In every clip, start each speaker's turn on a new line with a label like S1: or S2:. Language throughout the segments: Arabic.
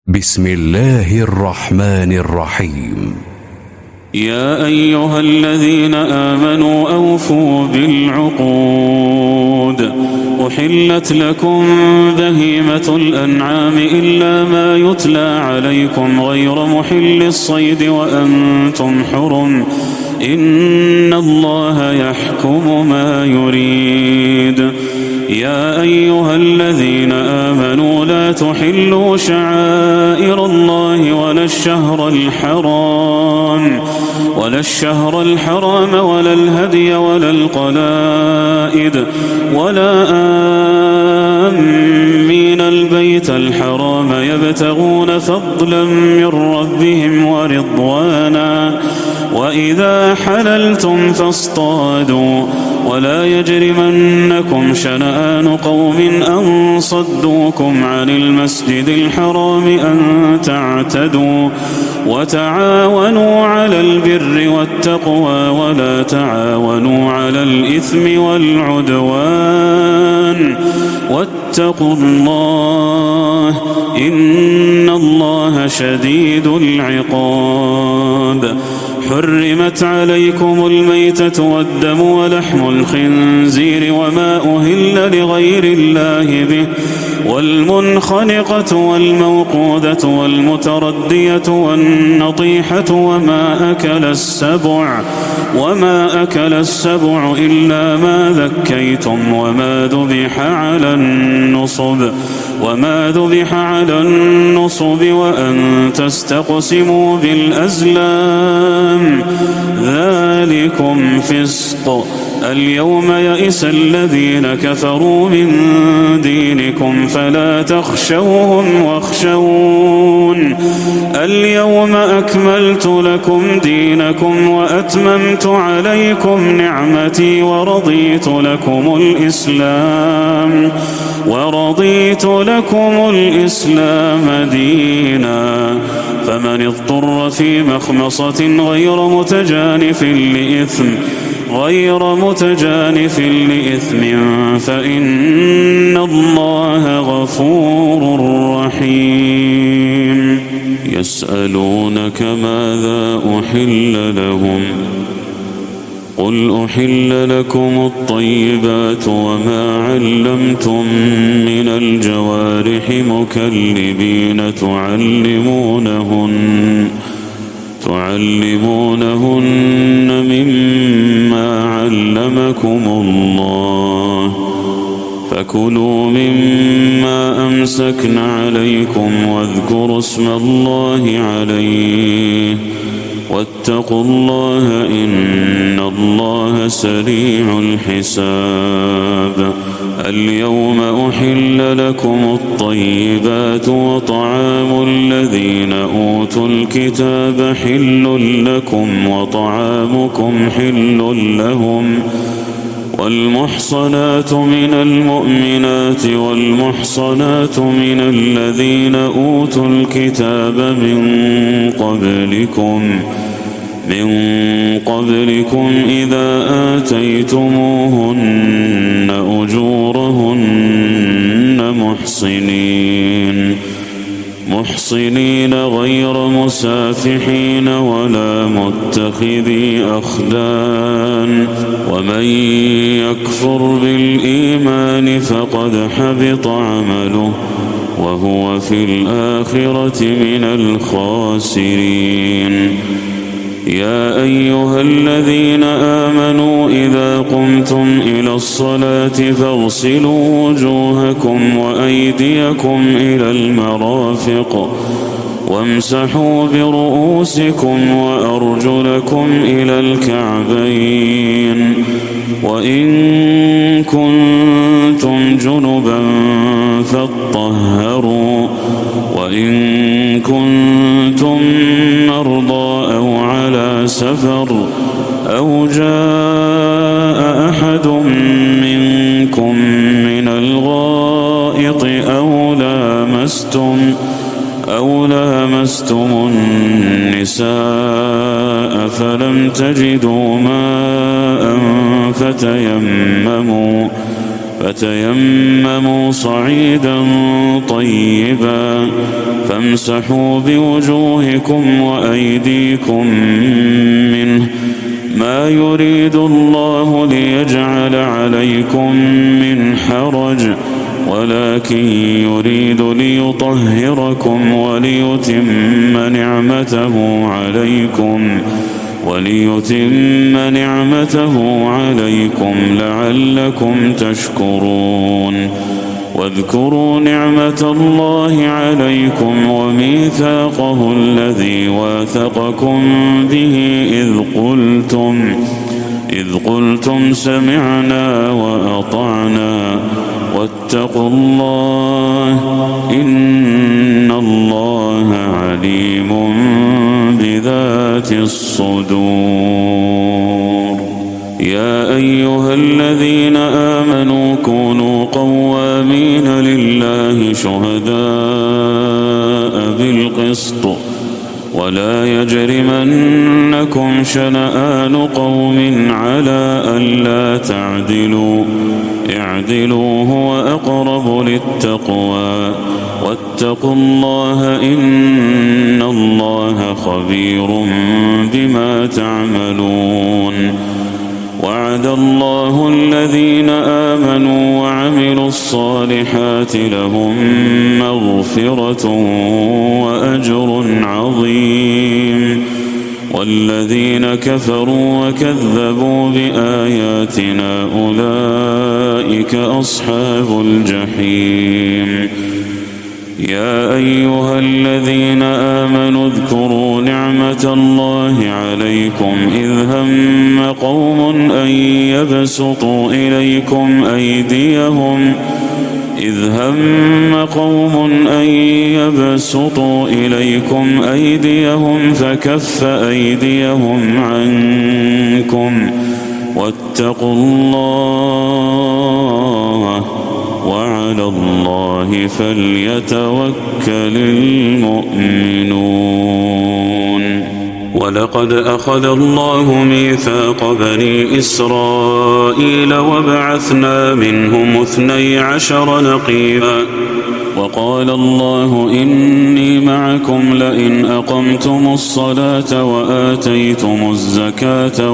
S1: بسم الله الرحمن الرحيم.
S2: يا أيها الذين آمنوا أوفوا بالعقود. أحلت لكم بهيمة الأنعام إلا ما يتلى عليكم غير محل الصيد وأنتم حرم. إن الله يحكم ما يريد. يا أيها الذين آمنوا لا تحلوا شعائر الله ولا الشهر الحرام ولا الهدي ولا القلائد ولا آمين البيت الحرام يبتغون فضلا من ربهم ورضوانا. وإذا حللتم فاصطادوا ولا يجرمنكم شنآن قوم أن صدوكم عن المسجد الحرام أن تعتدوا. وتعاونوا على البر والتقوى ولا تعاونوا على الإثم والعدوان واتقوا الله إن الله شديد العقاب. حرمت عليكم الميتة والدم ولحم الخنزير وما أهل لغير الله به والمنخنقة والموقوذة والمتردية والنطيحة وما أكل السبع إلا ما ذكيتم وما ذبح على النصب وأن تستقسموا بالأزلام ذلكم فسق. اليوم يئس الذين كفروا من دينكم فلا تخشوهم واخشون. اليوم أكملت لكم دينكم وأتممت عليكم نعمتي ورضيت لكم الإسلام دينا. فمن اضطر في مخمصة غير متجانف لإثم فإن الله غفور رحيم. يسألونك ماذا أحل لهم قل أحل لكم الطيبات وما علمتم من الجوارح مكلبين تعلمونهن مما علمكم الله فكلوا مما أمسكن عليكم واذكروا اسم الله عليه واتقوا الله إن الله سريع الحساب. اليوم أحل لكم الطيبات وطعام الذين أوتوا الكتاب حل لكم وطعامكم حل لهم. والمحصنات من المؤمنات والمحصنات من الذين أوتوا الكتاب من قبلكم إذا آتيتموهن أجورهن محصنين غير مسافحين ولا متخذي أخدان. ومن يكفر بالإيمان فقد حبط عمله وهو في الآخرة من الخاسرين. يا أيها الذين آمنوا إذا قمتم إلى الصلاة فاغسلوا وجوهكم وأيديكم إلى المرافق وامسحوا برؤوسكم وأرجلكم إلى الكعبين وإن كنتم جنبا فاطهروا وإن كنتم مرضى أو على سفر أو جاء أحد منكم من الغائط أو لامستم النساء فلم تجدوا ماء فتيمموا صعيدا طيبا فامسحوا بوجوهكم وأيديكم منه ما يريد الله ليجعل عليكم من حرج ولكن يريد ليطهركم وليتم نعمته عليكم لعلكم تشكرون واذكروا نعمة الله عليكم وميثاقه الذي واثقكم به إذ قلتم سمعنا وأطعنا واتقوا الله إن الله عليم بذات الصدور. يا أيها الذين آمنوا كونوا قوامين لله شهداء بالقسط ولا يجرمنكم شنآن قوم على ألا تعدلوا اعدلوا هو أقرب للتقوى واتقوا الله إن الله خبير بما تعملون. وعد الله الذين آمنوا وعملوا الصالحات لهم مغفرة وأجر عظيم والذين كفروا وكذبوا بآياتنا أولئك أصحاب الجحيم. يا أيها الذين آمنوا اذكروا نعمة الله عليكم إذ هم قوم أن يبسطوا إليكم أيديهم فكف أيديهم عنكم واتقوا الله وعلى الله فليتوكل المؤمنون. ولقد أخذ الله ميثاق بني إسرائيل وبعثنا منهم 12 نقيبا وقال الله إني معكم لئن أقمتم الصلاة وآتيتم الزكاة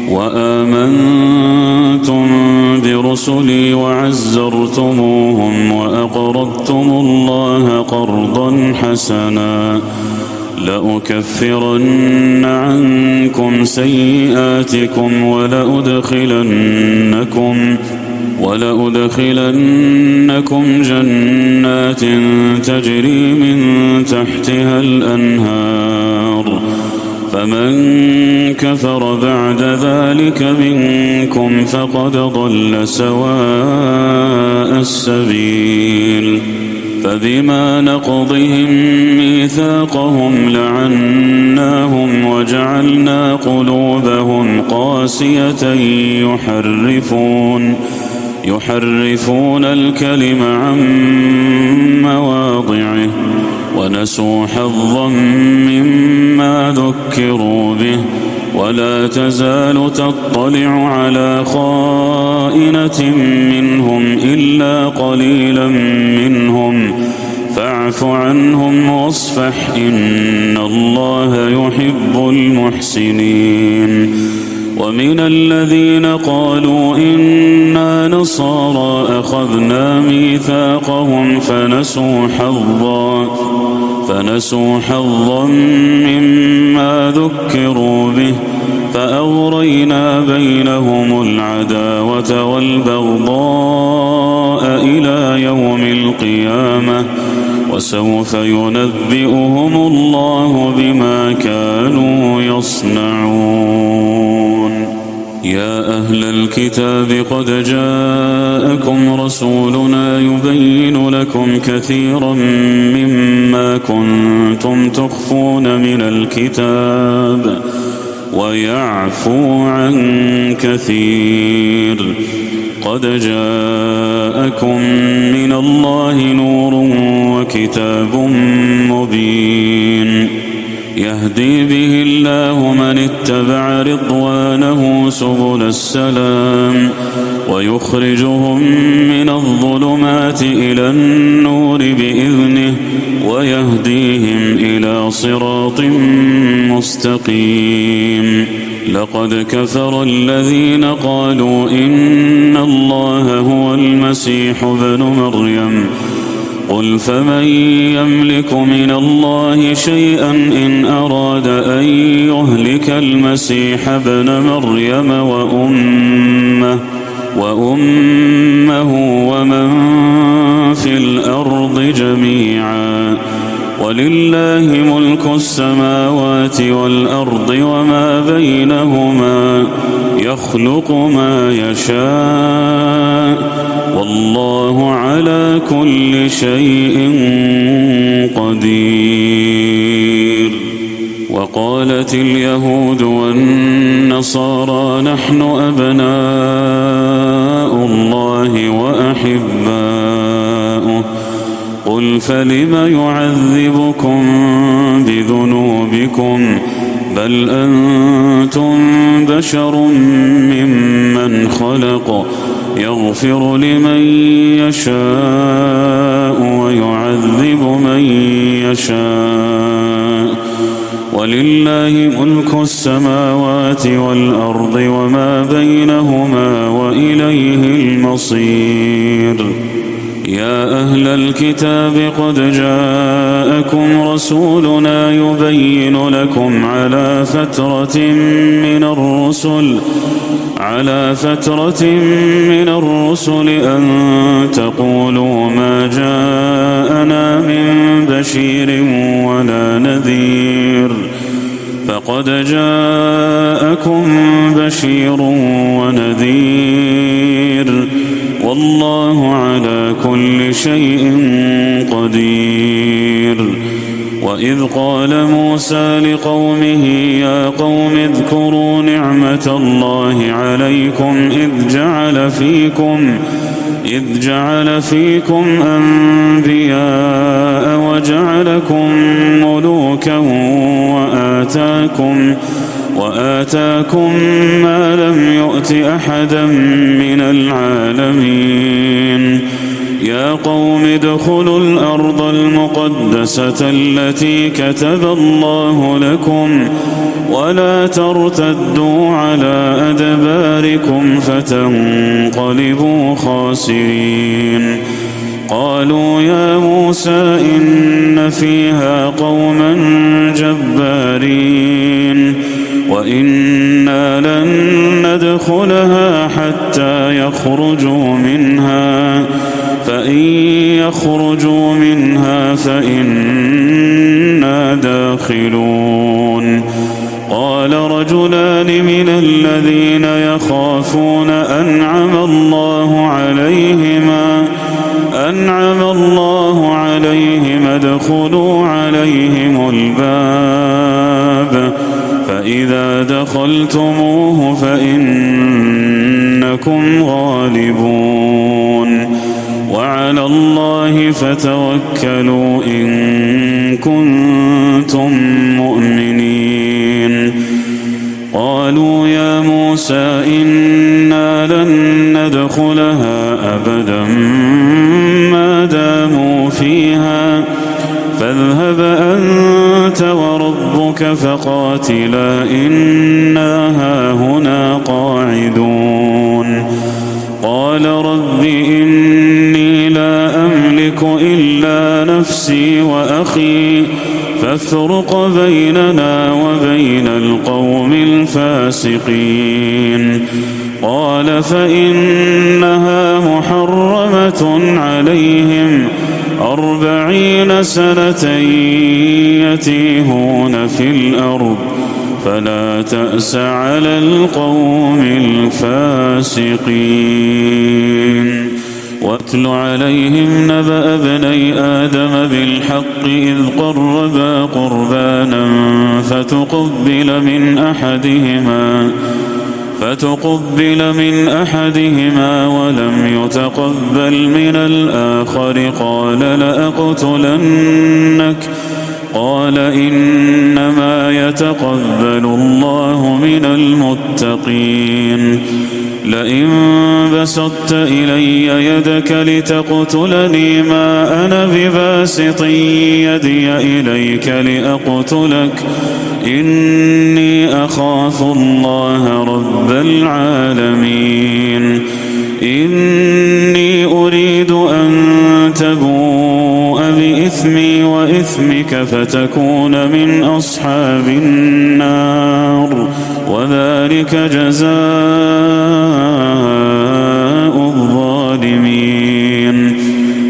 S2: وآمنتم برسلي وعزرتموهم وأقرضتم الله قرضا حسنا لأكفرن عنكم سيئاتكم ولأدخلنكم جنات تجري من تحتها الأنهار فمن كفر بعد ذلك منكم فقد ضل سواء السبيل. فبما نقضهم ميثاقهم لعناهم وجعلنا قلوبهم قاسية يحرفون الكلم عن مواضعه ونسوا حظا مما ذكروا به ولا تزال تطلع على خائنة منهم إلا قليلا منهم فاعف عنهم واصفح إن الله يحب المحسنين. ومن الذين قالوا إنا نصارى أخذنا ميثاقهم فنسوا حظا مما ذكروا به فأغرينا بينهم العداوة والبغضاء إلى يوم القيامة وسوف ينبئهم الله بما كانوا يصنعون. يا أهل الكتاب قد جاءكم رسولنا يبين لكم كثيرا مما كنتم تخفون من الكتاب ويعفو عن كثير. قد جاءكم من الله نور وكتاب مبين يهدي به الله من اتبع رضوانه سبل السلام ويخرجهم من الظلمات إلى النور بإذنه ويهديهم إلى صراط مستقيم. لقد كفر الذين قالوا إن الله هو المسيح ابن مريم قل فمن يملك من الله شيئا إن أراد أن يهلك المسيح ابن مريم وأمه ومن في الأرض جميعا ولله ملك السماوات والأرض وما بينهما يخلق ما يشاء والله على كل شيء قدير. وقالت اليهود والنصارى نحن أبناء الله وأحباؤه قل فلم يعذبكم بذنوبكم بل أنتم بشر ممن خلق يغفر لمن يشاء ويعذب من يشاء ولله ملك السماوات والأرض وما بينهما وإليه المصير. يا أهل الكتاب قد جاءكم رسولنا يبين لكم على فترة من الرسل أن تقولوا ما جاءنا من بشير ولا نذير فقد جاءكم بشير ونذير والله على كل شيء قدير. وإذ قال موسى لقومه يا قوم اذكروا نعمة الله عليكم إذ جعل فيكم أنبياء وجعلكم ملوكا وآتاكم ما لم يؤت أحدا من العالمين. يا قوم ادخلوا الأرض المقدسة التي كتب الله لكم ولا ترتدوا على أدباركم فتنقلبوا خاسرين. قالوا يا موسى إن فيها قوما جبارين وإنا لن ندخلها حتى يخرجوا منها فإن يخرجوا منها فإنا داخلون. قال رجلان من الذين يخافون أنعم الله عليهم ادخلوا عليهم الباب فإذا دخلتموه فإنكم غالبون وعلى الله فتوكلوا إن كنتم مؤمنين. قالوا يا موسى إنا لن ندخلها أبدا ما داموا فيها فاذهب أنت وربك فقاتلا إنا هاهنا قاعدون. قال رب إني لا أملك إلا نفسي وأخي فافرق بيننا وبين القوم الفاسقين. قال فإنها محرمة عليهم 40 سنة يتيهون في الأرض فلا تأس على القوم الفاسقين. واتل عليهم نبأ ابني آدم بالحق إذ قربا قربانا فتقبل من أحدهما ولم يتقبل من الآخر قال إنما يتقبل الله من المتقين لئن بسطت إلي يدك لتقتلني ما أنا بباسط يدي إليك لأقتلك إني أخاف الله رب العالمين إني أريد أن تبوء بإثمي وإثمك فتكون من أصحاب النار وذلك جزاء الظالمين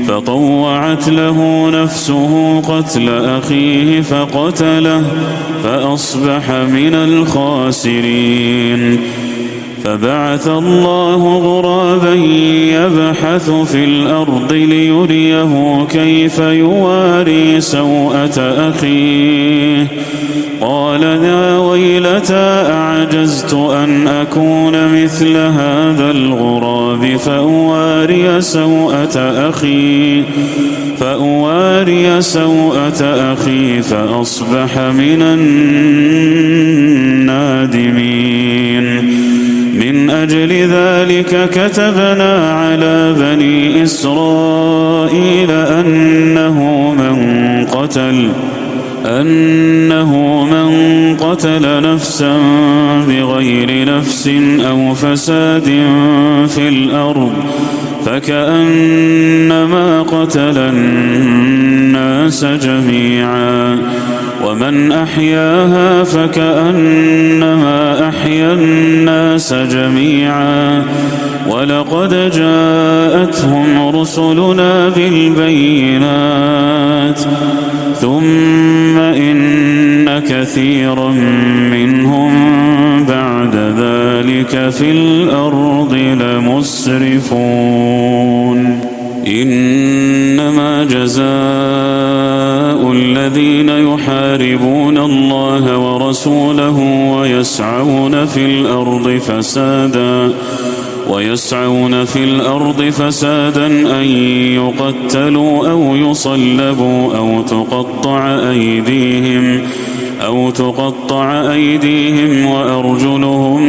S2: فطوعت له نفسه قتل أخيه فقتله فأصبح من الخاسرين فبعث الله غرابا يبحث في الأرض ليريه كيف يواري سوءة أخيه قال يا ويلتى أعجزت أن أكون مثل هذا الغراب فأواري سوءة أخي فأصبح من النادمين من أجل ذلك كتبنا على بني إسرائيل أنه من قتل نفسا بغير نفس أو فساد في الأرض فكأنما قتل الناس جميعا ومن أحياها فكأنما أحيا الناس جميعا ولقد جاءتهم رسلنا بالبينات ثم إن كثيرا منهم بعد ذلك في الأرض لمسرفون إنما جزاء الذين يحاربون الله ورسوله ويسعون في الأرض فسادا أن يقتلوا أو يصلبوا أو تقطع أيديهم وأرجلهم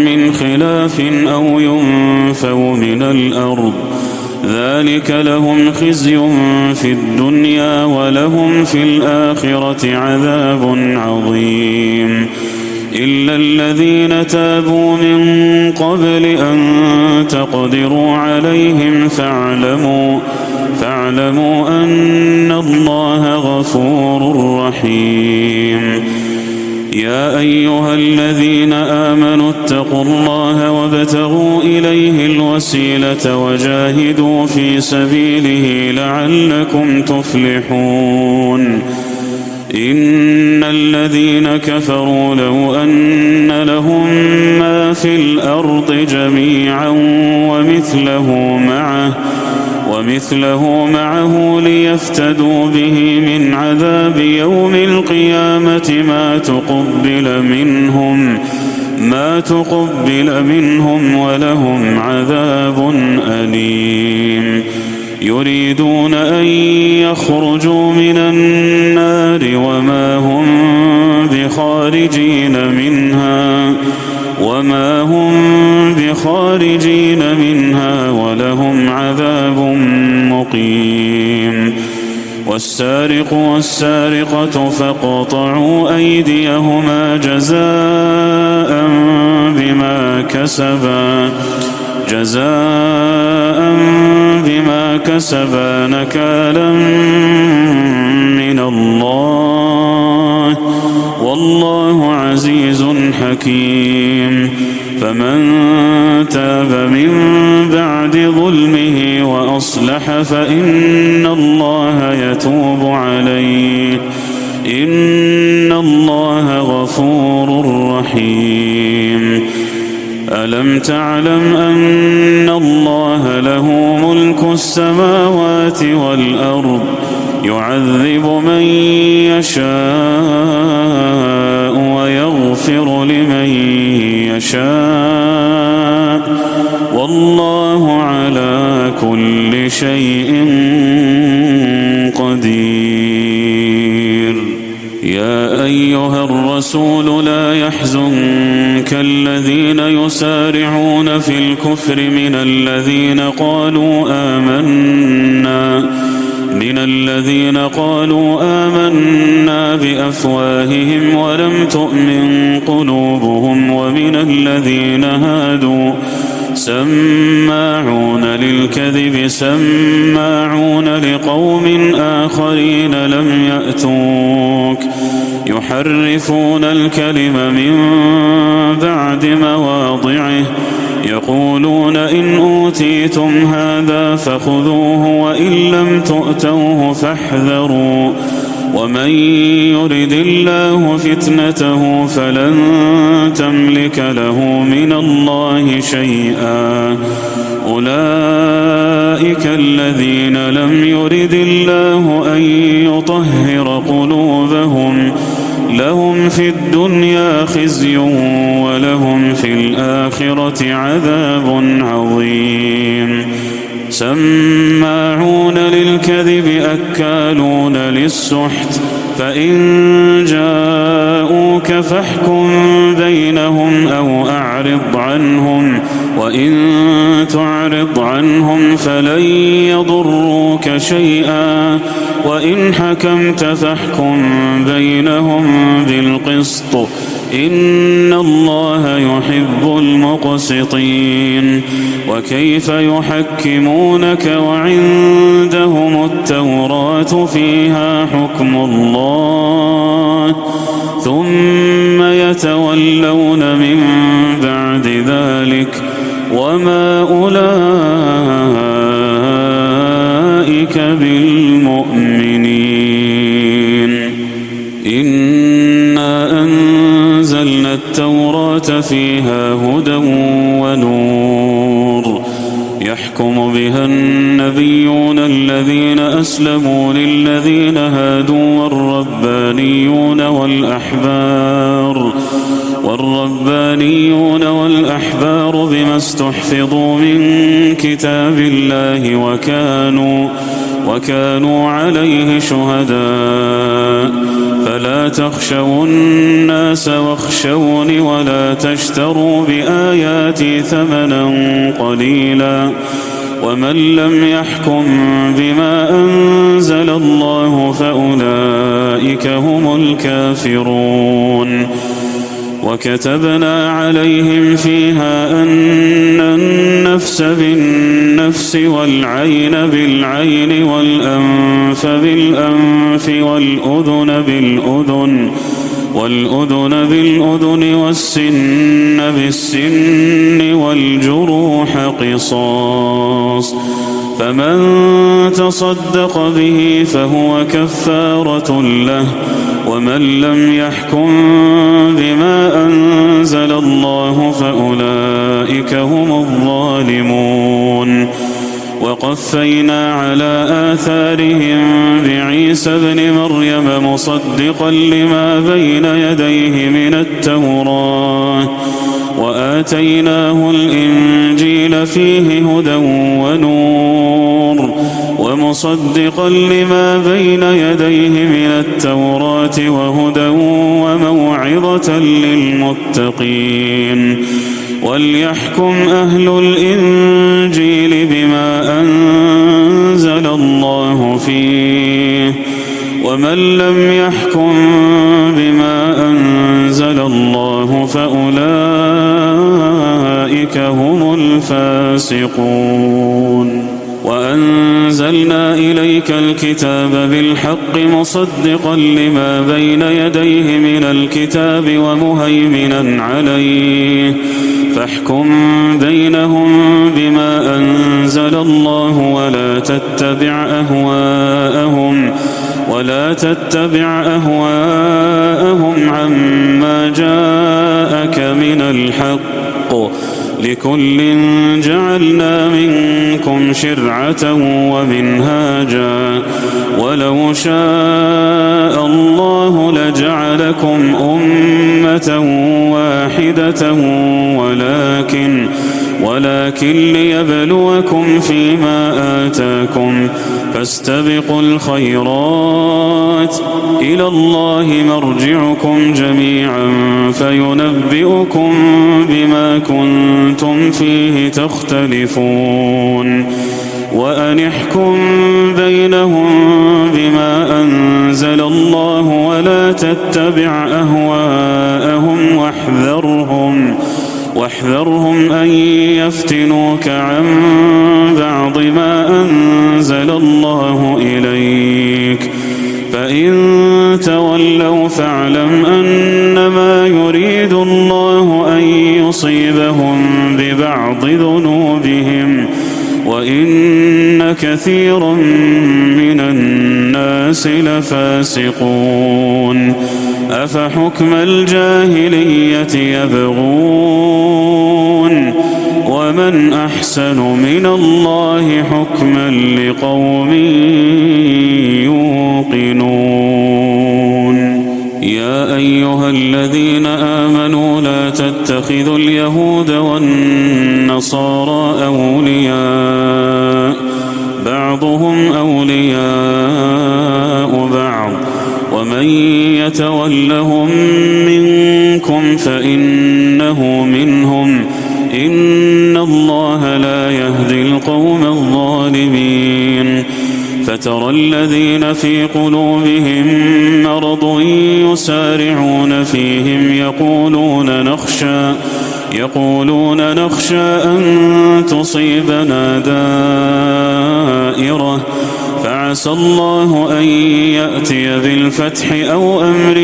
S2: من خلاف أو ينفوا من الأرض ذلك لهم خزي في الدنيا ولهم في الآخرة عذاب عظيم إلا الذين تابوا من قبل أن تقدروا عليهم فاعلموا أن الله غفور رحيم يا أيها الذين آمنوا اتقوا الله وابتغوا إليه الوسيلة وجاهدوا في سبيله لعلكم تفلحون إن الذين كفروا لو أن لهم ما في الأرض جميعا ومثله معه ليفتدوا به من عذاب يوم القيامة ما تقبل منهم ولهم عذاب أليم يريدون أن يخرجوا من النار وما هم بخارجين منها ولهم عذاب مقيم والسارق والسارقة فاقطعوا أيديهما جزاء بما كسبا نكالا من الله والله عزيز حكيم فمن تاب من بعد ظلمه وأصلح فإن الله يتوب عليه إن الله غفور رحيم ألم تعلم أن الله له ملك السماوات والأرض يعذب من يشاء ويغفر لمن يشاء والله على كل شيء قدير أيها الرسول لا يحزنك الذين يسارعون في الكفر من الذين قالوا آمنا بأفواههم ولم تؤمن قلوبهم ومن الذين هادوا سماعون للكذب سماعون لقوم آخرين لم يأتوك يحرفون الكلم من بعد مواضعه يقولون إن أوتيتم هذا فخذوه وإن لم تؤتوه فاحذروا ومن يرد الله فتنته فلن تملك له من الله شيئا أولئك الذين لم يرد الله أن يطهر قلوبهم لهم في الدنيا خزي ولهم في الآخرة عذاب عظيم سماعون للكذب أكالون للسحت فإن جاءوك فاحكم بينهم أو أعرض عنهم وإن تعرض عنهم فلن يضروك شيئا وإن حكمت فاحكم بينهم بالقسط إن الله يحب المقسطين وكيف يحكمونك وعندهم التوراة فيها حكم الله ثم يتولون من بعد ذلك وما أولئك بالمؤمنين إنا أنزلنا التوراة فيها هدى ونور يحكم بها النبيون الذين أسلموا للذين هادوا والربانيون والأحبار بما استحفظوا من كتاب الله وكانوا عليه شهداء فلا تخشوا الناس واخشوني ولا تشتروا بآياتي ثمنا قليلا ومن لم يحكم بما أنزل الله فأولئك هم الكافرون وكتبنا عليهم فيها أن النفس بالنفس والعين بالعين والأنف بالأنف والأذن بالأذن والسن بالسن والجروح قصاص فمن تصدق به فهو كفارة له ومن لم يحكم بما أنزل الله فأولئك هم الظالمون وقفينا على آثارهم بعيسى ابن مريم مصدقا لما بين يديه من التوراة وآتيناه الإنجيل فيه هدى ونور ومصدقا لما بين يديه من التوراة وهدى وموعظة للمتقين وليحكم أهل الإنجيل بما أنزل الله فيه ومن لم يحكم بما أنزل الله فأولئك هم الفاسقون وأنزلنا إليك الكتاب بالحق مصدقا لما بين يديه من الكتاب ومهيمنا عليه فاحكم بينهم بما أنزل الله ولا تتبع أهواءهم عما جاءك من الحق لكل جعلنا منكم شرعة ومنهاجا ولو شاء الله لجعلكم أمة واحدة ولكن ليبلوكم فيما آتاكم فاستبقوا الخيرات إلى الله مرجعكم جميعا فينبئكم بما كنتم فيه تختلفون وأن احكم بينهم بما أنزل الله ولا تتبع أهواءهم واحذرهم أن يفتنوك عن بعض ما أنزل الله إليك فإن تولوا فاعلم أنما يريد الله أن يصيبهم ببعض ذنوبهم وإن كثيرا من الناس لفاسقون أفحكم الجاهلية يبغون ومن أحسن من الله حكما لقوم يوقنون يا أيها الذين آمنوا لا تتخذوا اليهود والنصارى أولياء بعضهم أولياء بعض ومن يتولهم منكم فإنه منهم إن الله لا يهدي القوم الظالمين فترى الذين في قلوبهم مرض يسارعون فيهم يقولون نخشى أن تصيبنا دائرة فعسى الله أن يأتي بالفتح أو أمر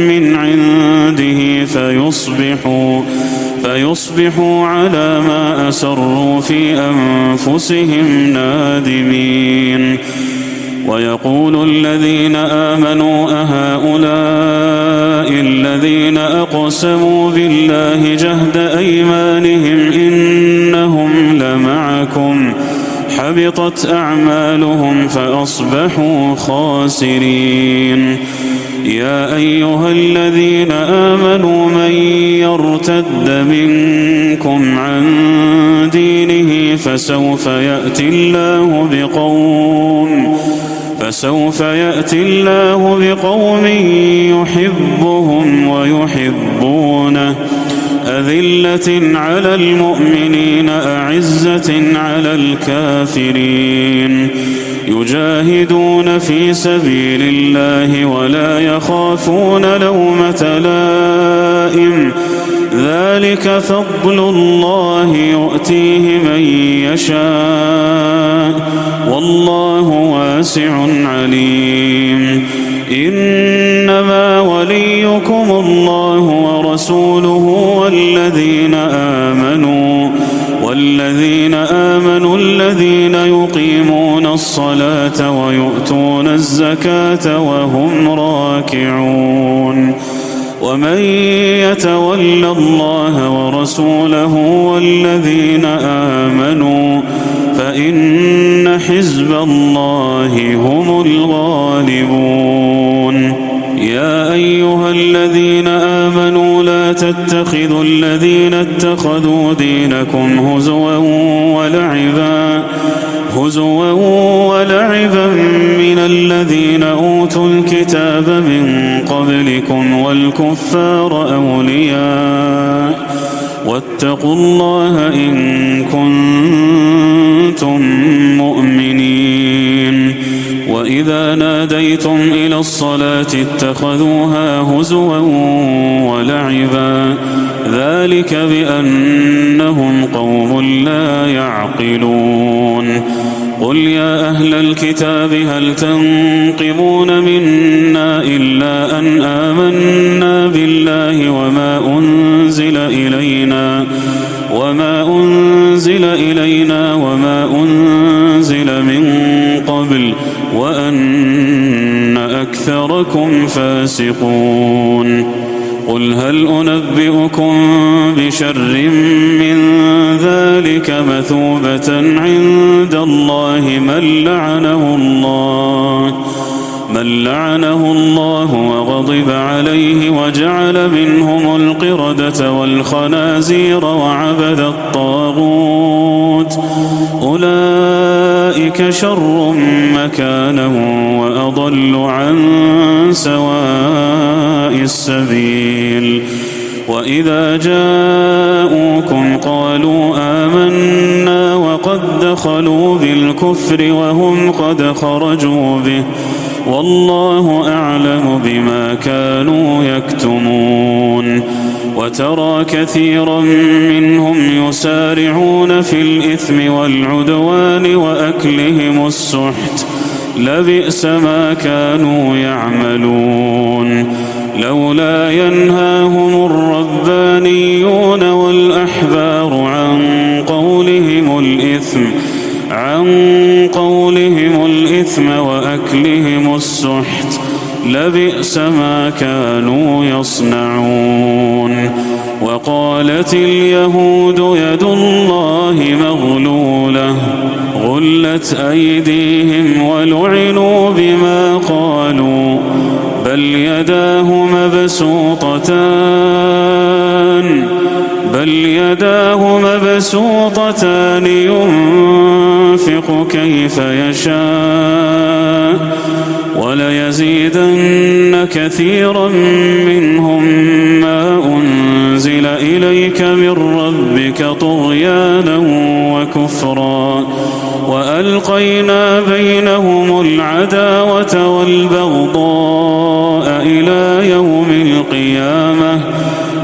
S2: من عنده فيصبحوا على ما أسروا في أنفسهم نادمين ويقول الذين آمنوا أهؤلاء الذين أقسموا بالله جهد أيمانهم إنهم لمعكم حبطت أعمالهم فأصبحوا خاسرين يا أيها الذين آمنوا من يرتد منكم عن دينه فسوف يأتي الله بقوم يحبهم ويحبونه أذلة على المؤمنين أعزة على الكافرين يجاهدون في سبيل الله ولا يخافون لومة لائم ذلك فضل الله يؤتيه من يشاء والله واسع عليم إنما وليكم الله ورسوله والذين آمنوا الذين يقيمون الصلاة ويؤتون الزكاة وهم راكعون ومن يتول الله ورسوله والذين آمنوا فإن حزب الله هم الغالبون يا أيها الذين آمنوا لا تتخذوا الذين اتخذوا دينكم هزوا ولعبا من الذين أوتوا الكتاب من قبلكم والكفار أولياء واتقوا الله إن كنتم مؤمنين وإذا ناديتم إلى الصلاة اتخذوها هزوا ولعبا ذلك بأنهم قوم لا يعقلون قل يا أهل الكتاب هل تنقمون منا إلا أن آمنا بالله وما أنزل إلينا وما أنزل من قبل وأن أكثركم فاسقون قل هل أنبئكم بشر من ذلك مثوبة عند الله من ومن لعنه الله وغضب عليه وجعل منهم القردة والخنازير وعبد الطاغوت أولئك شر مكانا وأضل عن سواء السبيل وإذا جاءوكم قالوا آمنا وقد دخلوا بالكفر وهم قد خرجوا به والله أعلم بما كانوا يكتمون وترى كثيرا منهم يسارعون في الإثم والعدوان وأكلهم السحت لبئس ما كانوا يعملون لولا ينهاهم الربانيون والأحبار عن قولهم الإثم وأكلهم السحت لبئس ما كانوا يصنعون وقالت اليهود يد الله مغلولة غلت أيديهم ولعنوا بما قالوا بل يداه مبسوطتان ينفق كيف يشاء وليزيدن كثيرا منهم ما أنزل إليك من ربك طغيانا وكفرا وألقينا بينهم العداوة والبغضاء إلى يوم القيامة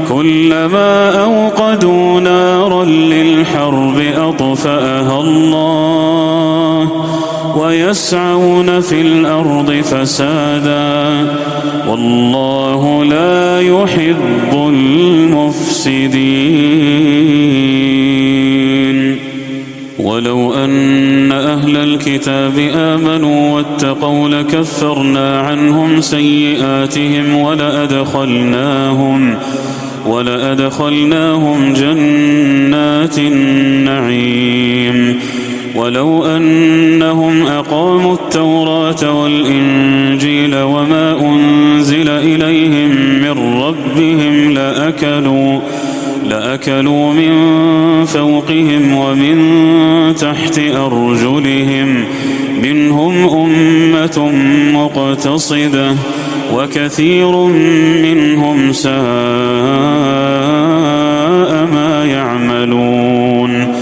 S2: كلما أوقدوا نارا للحرب أطفأها الله ويسعون في الأرض فسادا والله لا يحب المفسدين ولو أن أهل الكتاب آمنوا واتقوا لكفرنا عنهم سيئاتهم ولأدخلناهم جنات النعيم ولو أنهم أقاموا التوراة والإنجيل وما أنزل إليهم من ربهم لأكلوا من فوقهم ومن تحت أرجلهم منهم أمة مقتصدة وكثير منهم ساء ما يعملون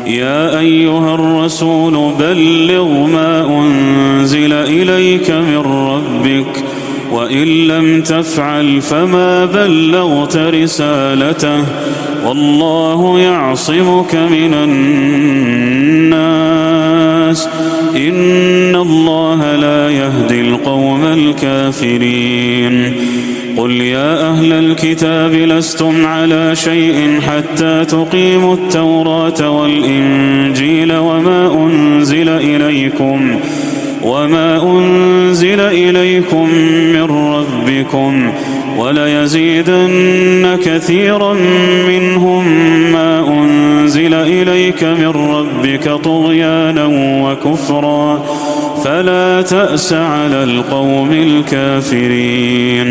S2: يا أيها الرسول بلغ ما أنزل إليك من ربك وإن لم تفعل فما بلغت رسالته والله يعصمك من الناس إن الله لا يهدي القوم الكافرين قل يا أهل الكتاب لستم على شيء حتى تقيموا التوراة والإنجيل وما أنزل إليكم من ربكم وليزيدن كثيرا منهم ما أنزل إليك من ربك طغيانا وكفرا فلا تأس على القوم الكافرين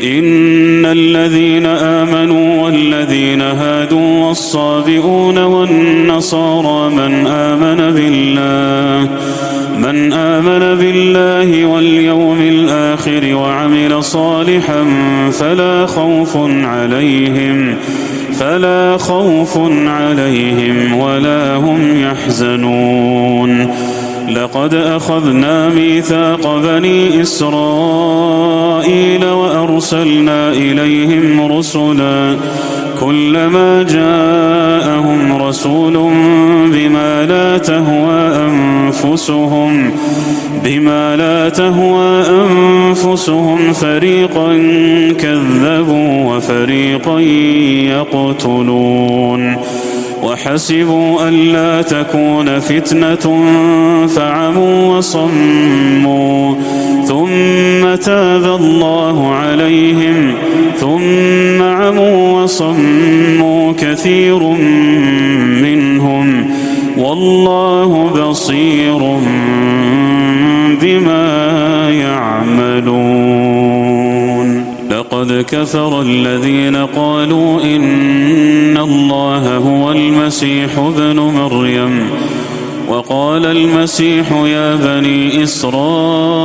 S2: إن الذين آمنوا والذين هادوا والصابئون والنصارى من آمن بالله واليوم الآخر وعمل صالحا فلا خوف عليهم ولا هم يحزنون لقد أخذنا ميثاق بني إسرائيل وأرسلنا إليهم رسلا كلما جاءهم رسول بما لا تهوى أنفسهم فريقا كذبوا وفريقا يقتلون وحسبوا ألا تكون فتنة فعموا وصموا ثم تاب الله عليهم ثم عموا وصموا كثير منهم والله بصير بما يعملون لقد كفر الذين قالوا إن الله هو المسيح ابن مريم وقال المسيح يا بني إسرائيل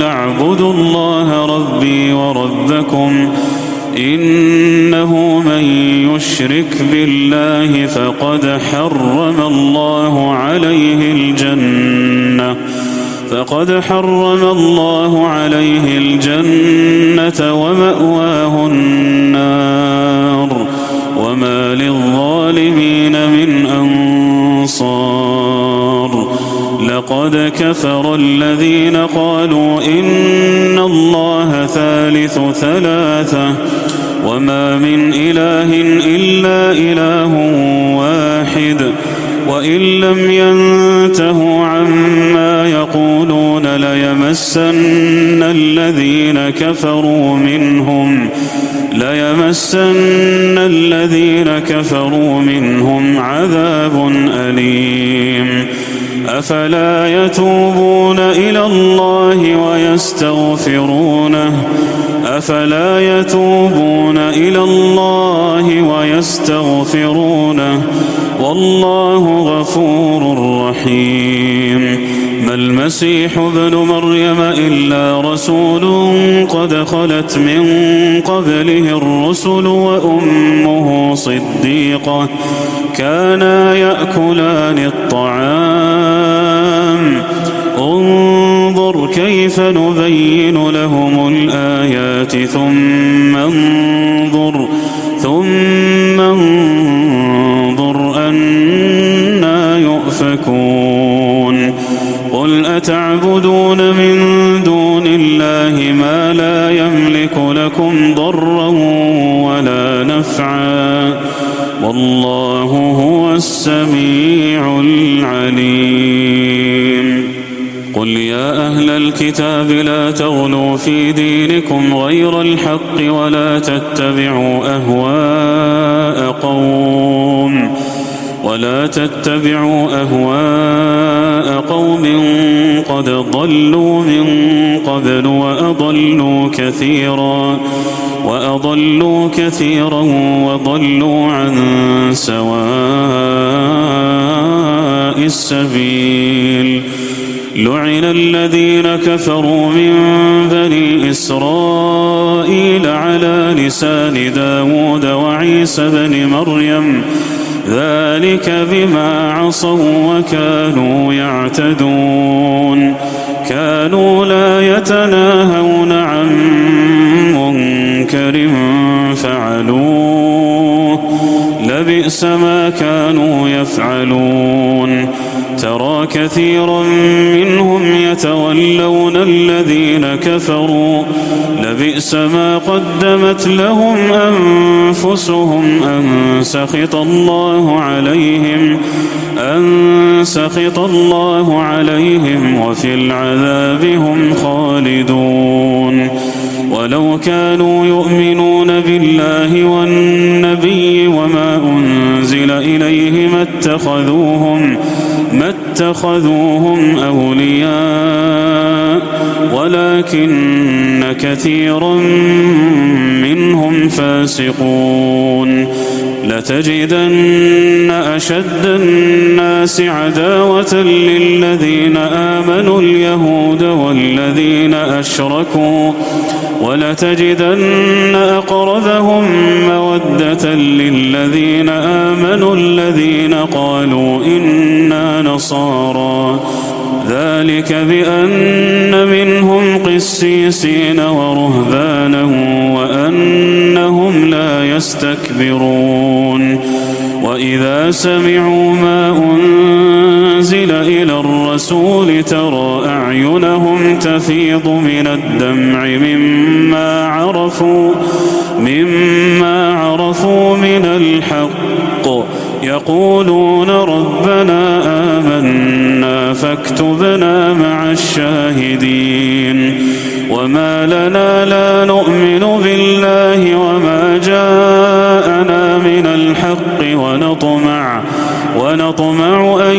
S2: اعبدوا الله ربي وربكم إنه من يشرك بالله فقد حرم الله عليه الجنة ومأواه النار وما للظالمين من أنصار لقد كفر الذين قالوا إن الله ثالث ثلاثة وما من إله إلا إله واحد وإن لم ينتهوا عما يقولون ليمسن الذين كفروا منهم عذاب أليم أفلا يتوبون إلى الله ويستغفرونه والله غفور رحيم ما المسيح ابن مريم إلا رسول قد خلت من قبله الرسل وأمه صديقة كانا يأكلان الطعام انظر كيف نبين لهم الآيات ثم انظر أنا يؤفكون قل أتعبدون من دون الله ما لا يملك لكم ضرا ولا نفعا والله هو السميع العليم قل يا أهل الكتاب لا تغلوا في دينكم غير الحق ولا تتبعوا أهواء قوم قد ضلوا من قبل وأضلوا كثيرا وضلوا عن سواء السبيل لعن الذين كفروا من بني إسرائيل على لسان داود وعيسى بن مريم ذلك بما عصوا وكانوا يعتدون كانوا لا يتناهون عن منكر فعلوه لبئس ما كانوا يفعلون ترى كثيرا منهم يتولون الذين كفروا لبئس ما قدمت لهم أنفسهم أن سخط الله عليهم وفي العذاب هم خالدون ولو كانوا يؤمنون بالله والنبي وما أنزل إليه ما اتخذوهم أولياء ولكن كثيرا منهم فاسقون لتجدن أشد الناس عداوة للذين آمنوا اليهود والذين أشركوا ولتجدن أقربهم مودة للذين آمنوا الذين قالوا إنا نصارى ذلك بأن منهم قسيسين ورهبانا وأنهم لا يستكبرون وإذا سمعوا ما أنزل إلى الرسول ترى أعينهم تفيض من الدمع مما عرفوا من الحق يقولون ربنا آمنا فاكتبنا مع الشاهدين وما لنا لا نؤمن بالله وما جاءنا من الحق ونطمع أن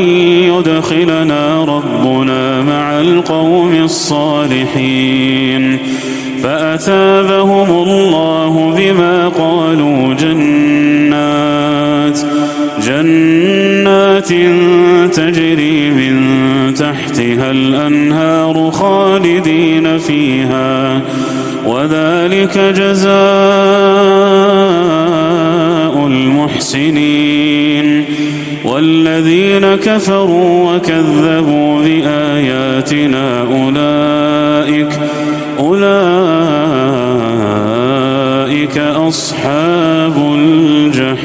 S2: يدخلنا ربنا مع القوم القوم الصالحين فأثابهم الله بما قالوا جنات تجري من تحتها الأنهار خالدين فيها وذلك جزاء المحسنين والذين كفروا وكذبوا بآياتنا أولئك أصحاب الجحيم.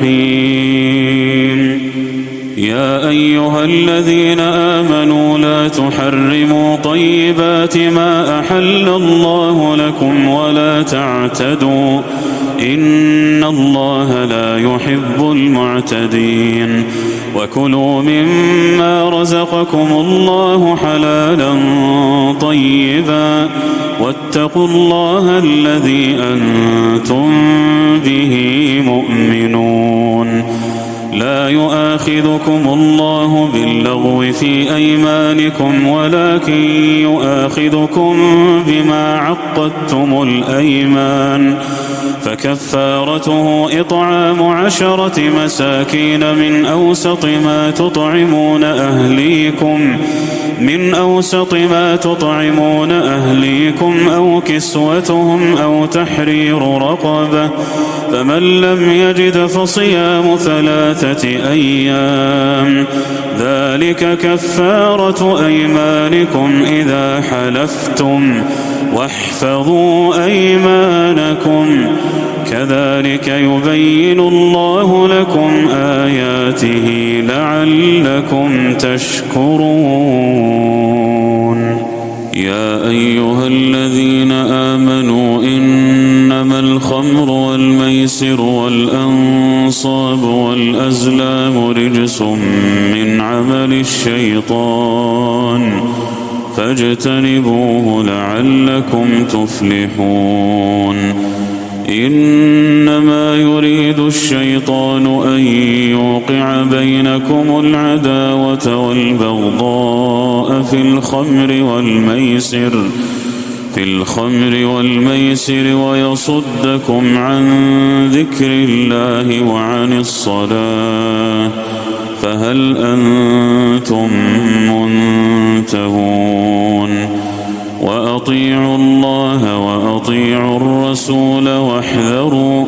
S2: يا أيها الذين آمنوا لا تحرموا طيبات ما أحل الله لكم ولا تعتدوا إن الله لا يحب المعتدين وكلوا مما رزقكم الله حلالا طيبا واتقوا الله الذي أنتم به مؤمنون. لا يؤاخذكم الله باللغو في أيمانكم ولكن يؤاخذكم بما عقدتم الأيمان فكفارته إطعام 10 مساكين من أوسط ما تطعمون أهليكم أو كسوتهم أو تحرير رقبة فمن لم يجد فصيام 3 أيام ذلك كفارة أيمانكم إذا حلفتم واحفظوا أيمانكم كذلك يبين الله لكم آياته لعلكم تشكرون. يا أيها الذين آمنوا إنما الخمر والميسر والأنصاب والأزلام رجس من عمل الشيطان فاجتنبوه لعلكم تفلحون. إنما يريد الشيطان أن يوقع بينكم العداوة والبغضاء في الخمر والميسر ويصدكم عن ذكر الله وعن الصلاة فهل أنتم منتهون. وأطيعوا الله وأطيعوا الرسول واحذروا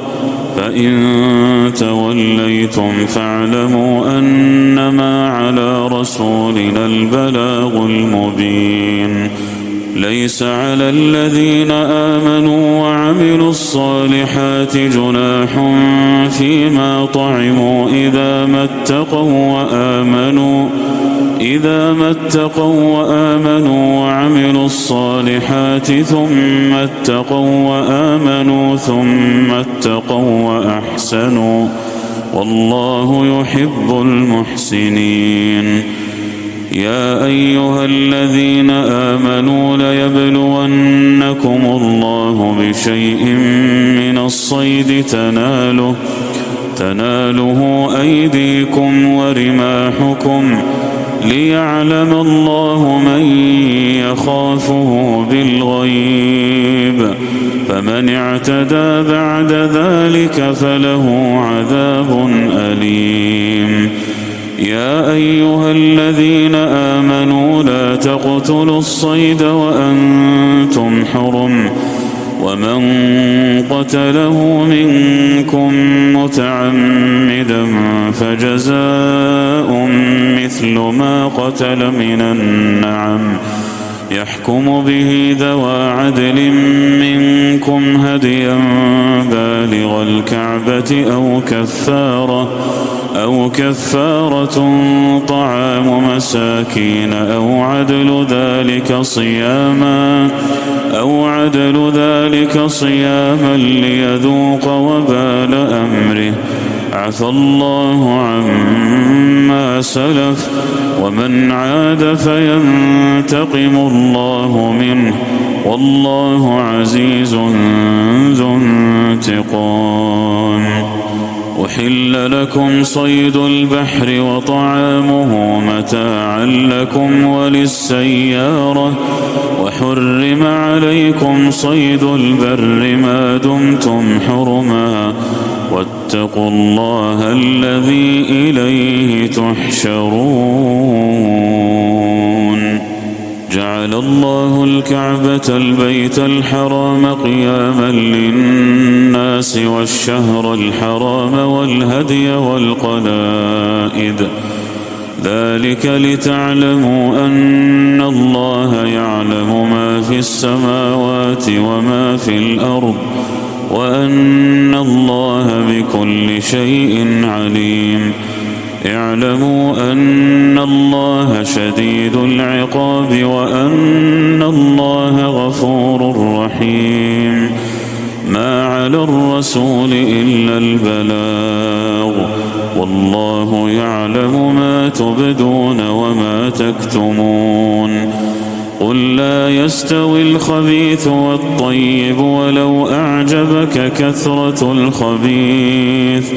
S2: فإن توليتم فاعلموا أنما على رسولنا البلاغ المبين. ليس على الذين آمنوا وعملوا الصالحات جناح فيما طعموا إذا ما اتقوا وآمنوا وعملوا الصالحات ثم اتقوا وأحسنوا والله يحب المحسنين. يا أيها الذين آمنوا ليبلونكم الله بشيء من الصيد تناله أيديكم ورماحكم ليعلم الله من يخافه بالغيب فمن اعتدى بعد ذلك فله عذاب أليم. يا أيها الذين آمنوا لا تقتلوا الصيد وأنتم حرم ومن قتله منكم متعمدا فجزاء مثل ما قتل من النعم يحكم به ذوى عدل منكم هديا بالغ الكعبة أو كفارة طعام مساكين أو عدل ذلك صياما ليذوق وبال أمره عفى الله عما سلف ومن عاد فينتقم الله منه والله عزيز ذو انتقام. أحل لكم صيد البحر وطعامه متاعا لكم وللسيارة وحرم عليكم صيد البر ما دمتم حرما واتقوا الله الذي إليه تحشرون. جعل الله الكعبة البيت الحرام قياما للناس والشهر الحرام والهدي والقلائد ذلك لتعلموا أن الله يعلم ما في السماوات وما في الأرض وأن الله بكل شيء عليم. اعلموا أن الله شديد العقاب وأن الله غفور رحيم. ما على الرسول إلا البلاغ والله يعلم ما تبدون وما تكتمون. قل لا يستوي الخبيث والطيب ولو أعجبك كثرة الخبيث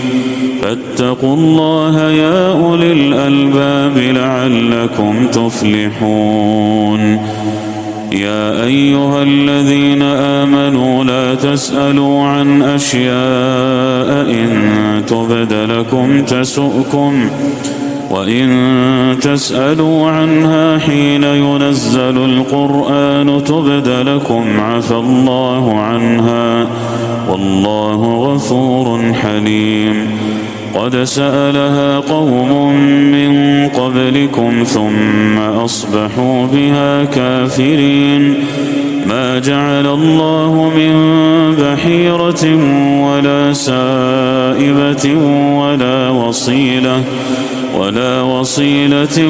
S2: فاتقوا الله يا أولي الألباب لعلكم تفلحون. يا أيها الذين آمنوا لا تسألوا عن أشياء إن تبد لكم تسؤكم وإن تسألوا عنها حين ينزل القرآن تبد لكم عفى الله عنها والله غفور حليم. قد سألها قوم من قبلكم ثم أصبحوا بها كافرين. ما جعل الله من بحيرة ولا سائبة ولا وصيلة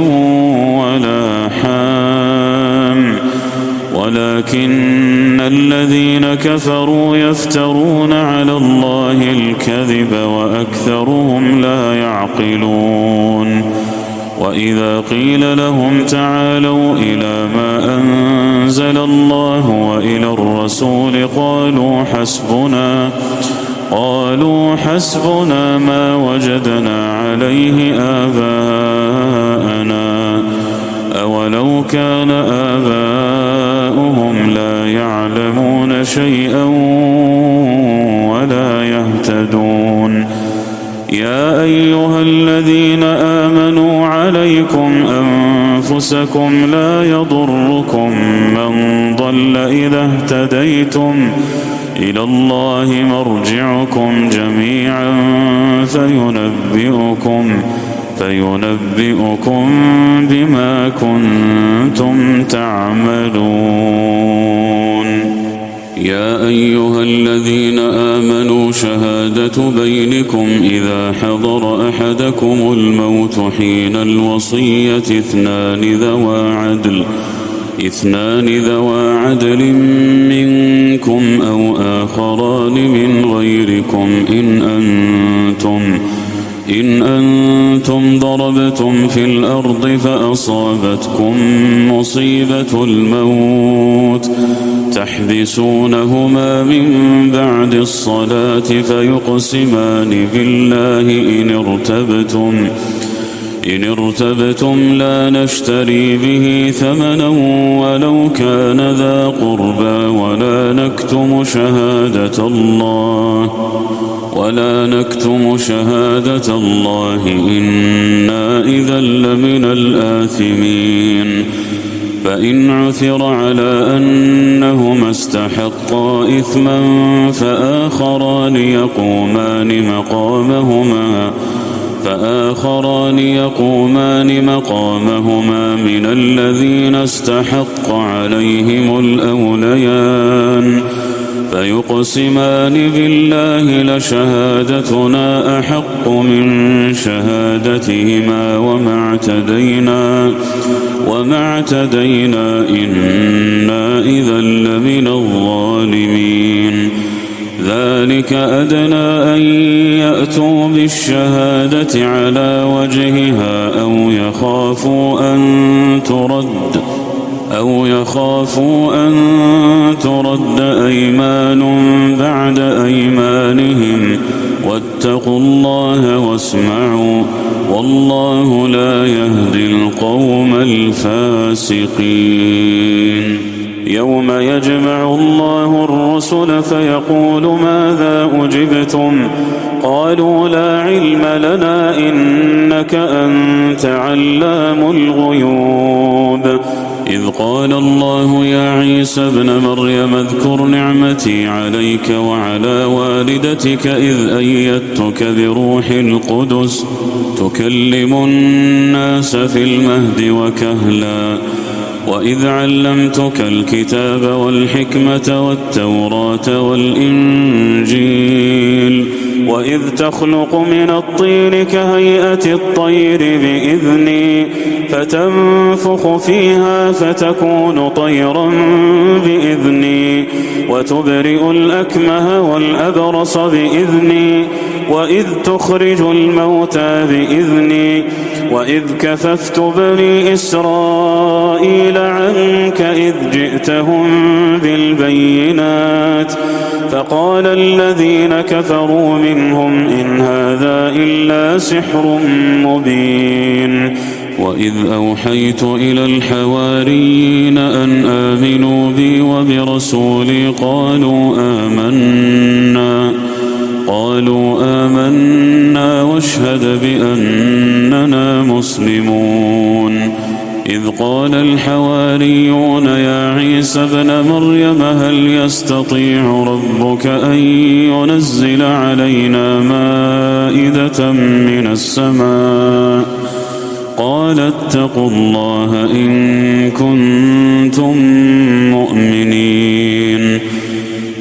S2: ولا حام ولكن الذين كفروا يفترون على الله الكذب وأكثرهم لا يعقلون. وإذا قيل لهم تعالوا إلى ما أنزل الله وإلى الرسول قالوا حسبنا ما وجدنا عليه آباءنا أولو كان آباؤهم لا يعلمون شيئا ولا يهتدون. يا أيها الذين آمنوا عليكم أنفسكم لا يضركم من ضل إذا اهتديتم إلى الله مرجعكم جميعا فينبئكم بما كنتم تعملون. يا أيها الذين آمنوا شهادة بينكم إذا حضر أحدكم الموت حين الوصية اثنان ذوى عدل منكم أو آخران من غيركم إن أنتم ضربتم في الأرض فأصابتكم مصيبة الموت تحبسونهما من بعد الصلاة فيقسمان بالله إن ارتبتم لا نشتري به ثمنا ولو كان ذا قربى ولا نكتم شهادة الله إنا إذا لمن الآثمين. فإن عثر على أنهما استحقا إثما فآخران يقومان مقامهما من الذين استحق عليهم الأوليان فيقسمان بالله لشهادتنا أحق من شهادتهما وما اعتدينا إنا إذا لمن الظالمين. ذلك أدنى أن يأتوا بالشهادة على وجهها أو يخافوا أن ترد أيمان بعد أيمانهم واتقوا الله واسمعوا والله لا يهدي القوم الفاسقين يوم يجمع الله الرسل فيقول ماذا أجبتم قالوا لا علم لنا إنك أنت علام الغيوب إذ قال الله يا عيسى ابن مريم اذكر نعمتي عليك وعلى والدتك إذ أيدتك بروح القدس تكلم الناس في المهد وكهلا وإذ علمتك الكتاب والحكمة والتوراة والإنجيل وإذ تخلق من الطين كهيئة الطير بإذني فتنفخ فيها فتكون طيرا بإذني وتبرئ الأكمه والأبرص بإذني وإذ تخرج الموتى بإذني وإذ كففت بني إسرائيل عنك إذ جئتهم بالبينات فقال الذين كفروا منهم إن هذا إلا سحر مبين وإذ أوحيت إلى الحواريين أن آمنوا بي وبرسولي قالوا آمنا واشهد بأننا مسلمون إذ قال الحواريون يا عيسى ابن مريم هل يستطيع ربك أن ينزل علينا مائدة من السماء قال اتقوا الله إن كنتم مؤمنين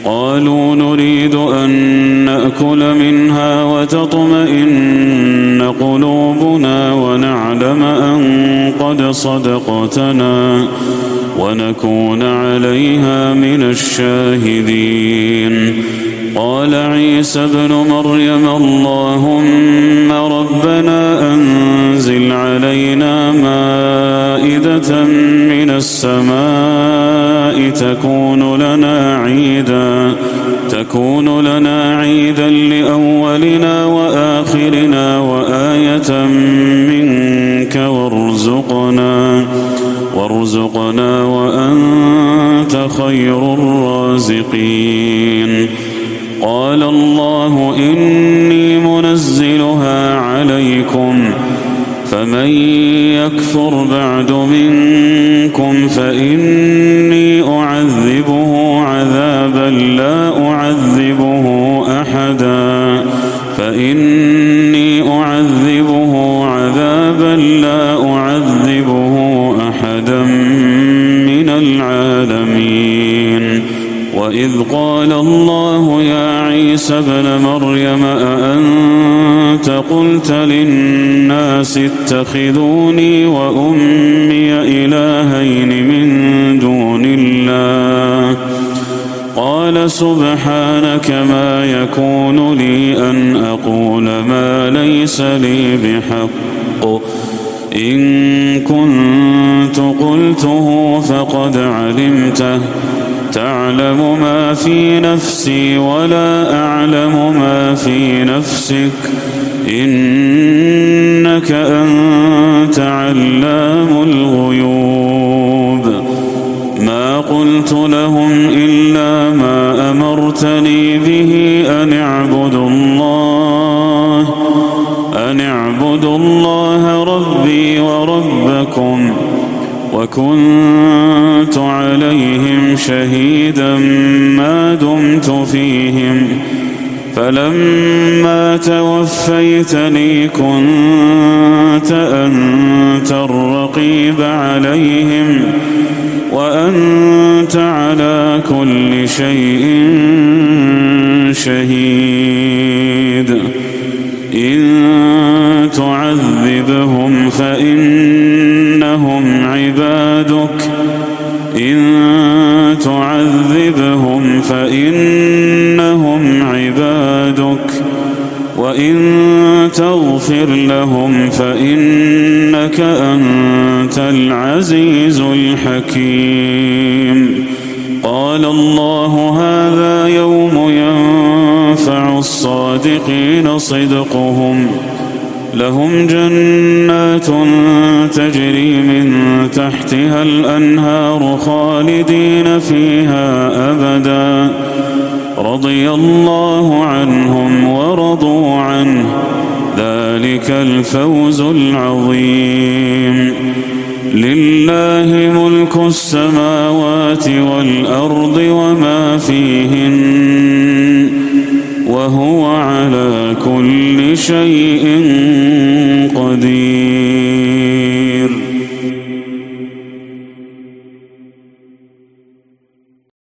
S2: قالوا نريد أن نأكل منها وتطمئن قلوبنا ونعلم أن قد صدقتنا ونكون عليها من الشاهدين قال عيسى ابن مريم اللهم ربنا أنزل علينا مائدة من السماء تكون لنا عيدا لأولنا وآخرنا وآية منك وارزقنا وأنت خير الرازقين قال الله إني منزلها عليكم فمن يكفر بعد منكم فإني أعذبه عذابا لا أعذبه أحدا من العالمين وإذ قال الله يا عيسى ابن مريم أأنت قلت للناس اتخذوني وأمي إلهين من دون الله قال سبحانك ما يكون لي أن أقول ما ليس لي بحق إن كنت قلته فقد علمته تعلم ما في نفسي ولا أعلم ما في نفسك إنك أنت علام الغيوب ما قلت لهم إلا ما أمرتني به أن اعبدوا الله ربي وربكم وكنت عليهم شهيدا ما دمت فيهم فلما توفيتني كنت أنت الرقيب عليهم وأنت على كل شيء شهيد إن تعذبهم فإنهم عبادك وإن تغفر لهم فإنك أنت العزيز الحكيم قال الله هذا يوم ينفع الصادقين صدقهم لهم جنات تجري من تحتها الأنهار خالدين فيها أبدا رضي الله عنهم ورضوا عنه ذلك الفوز العظيم لله ملك السماوات والأرض وما فيهن وهو على كل شيء